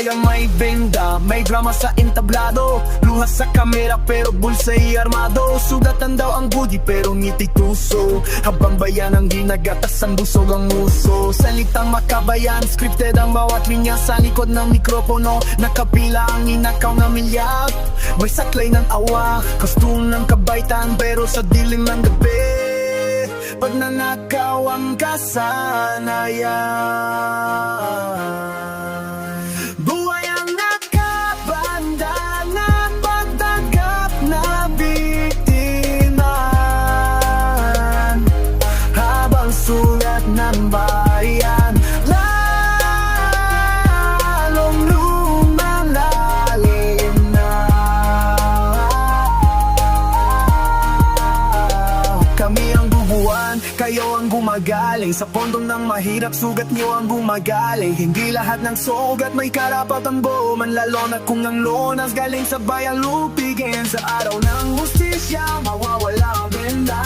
buhay ang may benda, may drama sa entablado, luha sa kamera pero bulsa'y armado. Sugatan daw ang budi pero ngiti tuso, habang bayan ang ginagatas ang busog ang uso. Salitang makabayan, scripted ang bawat linya, sa likod ng mikropono nakapila ang inakaw na milyak. May saklay ng awa, costume ng kabaitan, pero sa dilim ng gabi pag nanakaw ang kasanayan. Buhay ang nakabanda ng pagtanggap na biktima, habang sulat ng bayan lalong lumalalim na. Kami ang bubuan, kayo ang gumagaling, sa pondong ng mahirap sugat niyo ang gumagaling. Hindi lahat ng sugat may karapatang buman, lalo na kung ang lunas galing sa bayang lupigin. Sa araw ng hustisya mawawala ang benda.